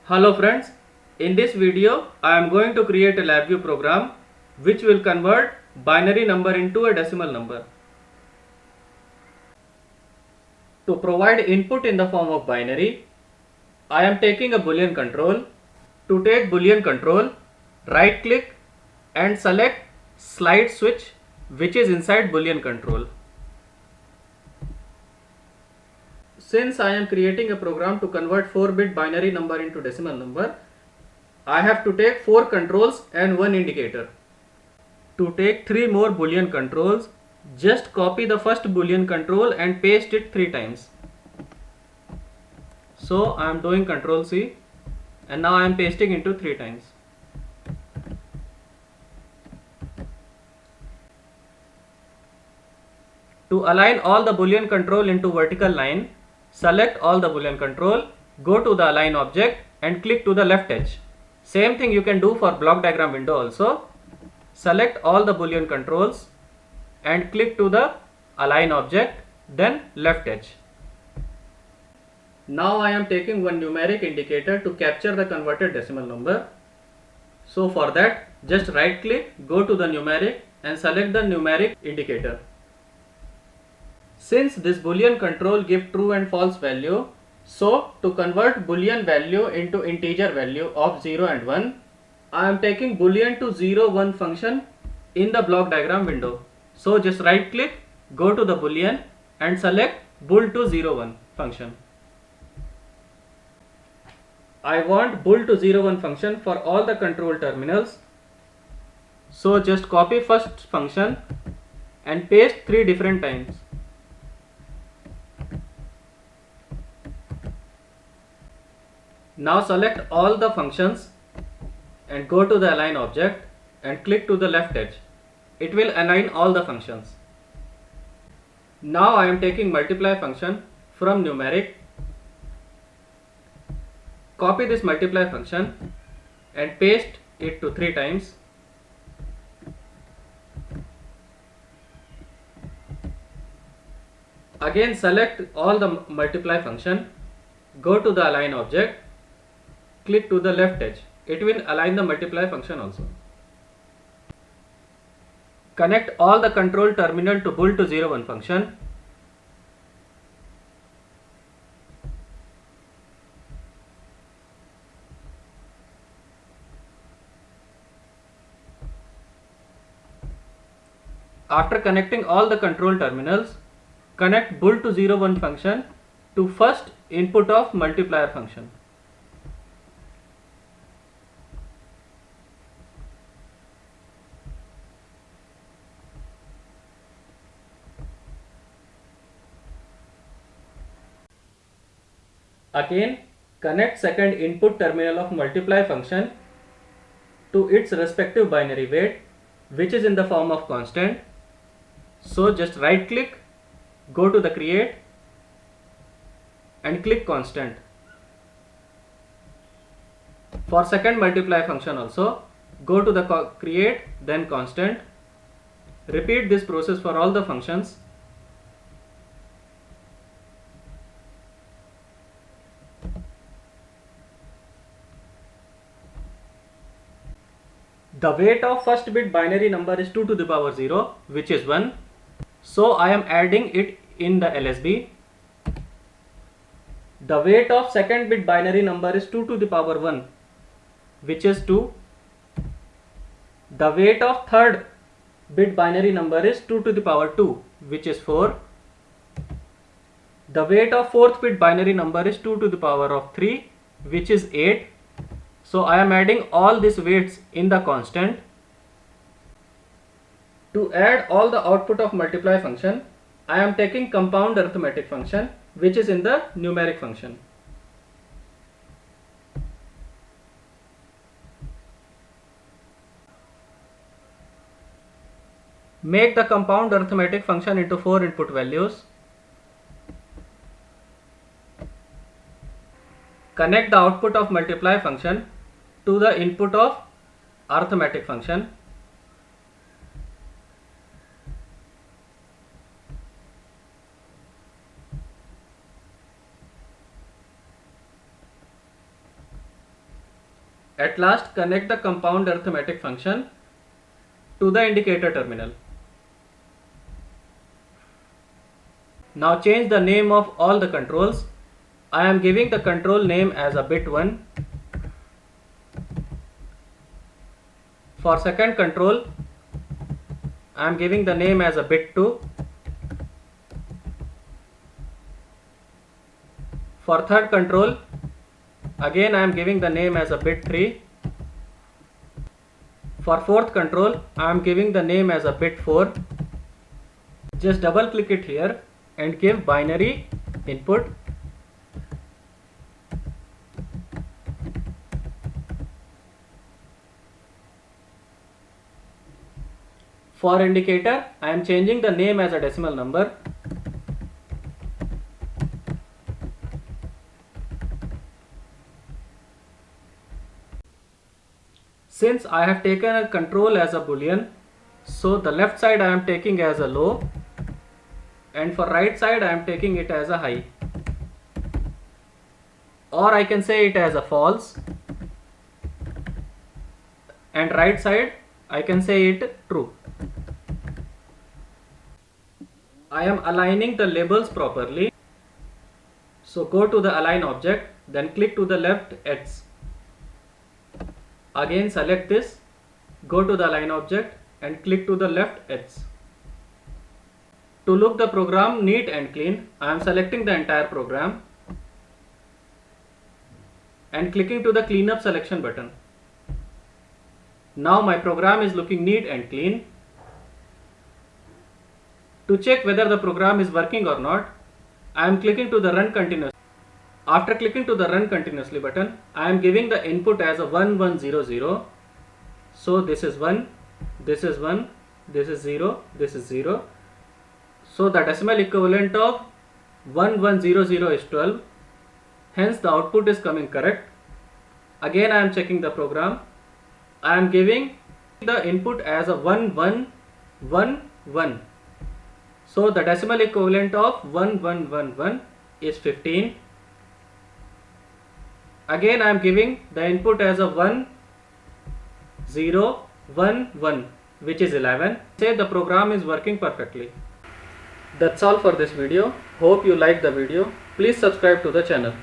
Hello friends, in this video I am going to create a LabVIEW program which will convert binary number into a decimal number. To provide input in the form of binary, I am taking a Boolean control. To take Boolean control, right click and select slide switch which is inside Boolean control. Since I am creating a program to convert 4-bit binary number into decimal number, I have to take 4 controls and 1 indicator. To take 3 more Boolean controls, just copy the first Boolean control and paste it 3 times. So I am doing Ctrl C and now I am pasting into 3 times. To align all the Boolean control into vertical line, select all the Boolean control, go to the align object and click to the left edge. Same thing you can do for block diagram window also. Select all the Boolean controls and click to the align object, then left edge. Now I am taking one numeric indicator to capture the converted decimal number. So for that, just right click, go to the numeric and select the numeric indicator. Since this Boolean control gives true and false value, so to convert Boolean value into integer value of 0 and 1, I am taking Boolean to 0 1 function in the block diagram window. So just right click, go to the Boolean and select bool to 0 1 function. I want bool to 0 1 function for all the control terminals. So just copy first function and paste 3 different times. Now select all the functions and go to the align object and click to the left edge. It will align all the functions. Now I am taking multiply function from numeric. Copy this multiply function and paste it to 3 times. Again select all the multiply function, go to the align object, click to the left edge. It will align the multiply function also. Connect all the control terminal to bool to 0 1 function. After connecting all the control terminals, connect bool to 0 1 function to first input of multiplier function. Again connect second input terminal of multiply function to its respective binary weight, which is in the form of constant. So just right click, go to the create and click constant. For second multiply function also, go to the create then constant. Repeat this process for all the functions. The weight of first bit binary number is 2 to the power 0, which is 1. So I am adding it in the LSB. The weight of second bit binary number is 2 to the power 1, which is 2. The weight of third bit binary number is 2 to the power 2, which is 4. The weight of fourth bit binary number is 2 to the power of 3, which is 8. So I am adding all these weights in the constant. To add all the output of multiply function, I am taking compound arithmetic function, which is in the numeric function. Make the compound arithmetic function into 4 input values. Connect the output of multiply function to the input of arithmetic function. At last, connect the compound arithmetic function to the indicator terminal. Now change the name of all the controls. I am giving the control name as a bit 1. For second control, I am giving the name as a bit 2. For third control, again I am giving the name as a bit 3. For fourth control, I am giving the name as a bit 4. Just double click it here and give binary input. For indicator, I am changing the name as a decimal number. Since I have taken a control as a boolean, so the left side I am taking as a low, and for right side I am taking it as a high, or I can say it as a false, and right side I can say it true. I am aligning the labels properly, so go to the align object, then click to the left edge. Again select this, go to the align object and click to the left edge. To look the program neat and clean, I am selecting the entire program and clicking to the cleanup selection button. Now my program is looking neat and clean. To check whether the program is working or not, I am clicking to the run continuously. After clicking to the run continuously button, I am giving the input as a 1100. So this is 1, this is 1, this is 0, this is 0. So the decimal equivalent of 1100 is 12. Hence the output is coming correct. Again I am checking the program. I am giving the input as a 1111. So the decimal equivalent of 1111 is 15. Again I am giving the input as a 1011, which is 11. Say the program is working perfectly. That's all for this video. Hope you liked the video. Please subscribe to the channel.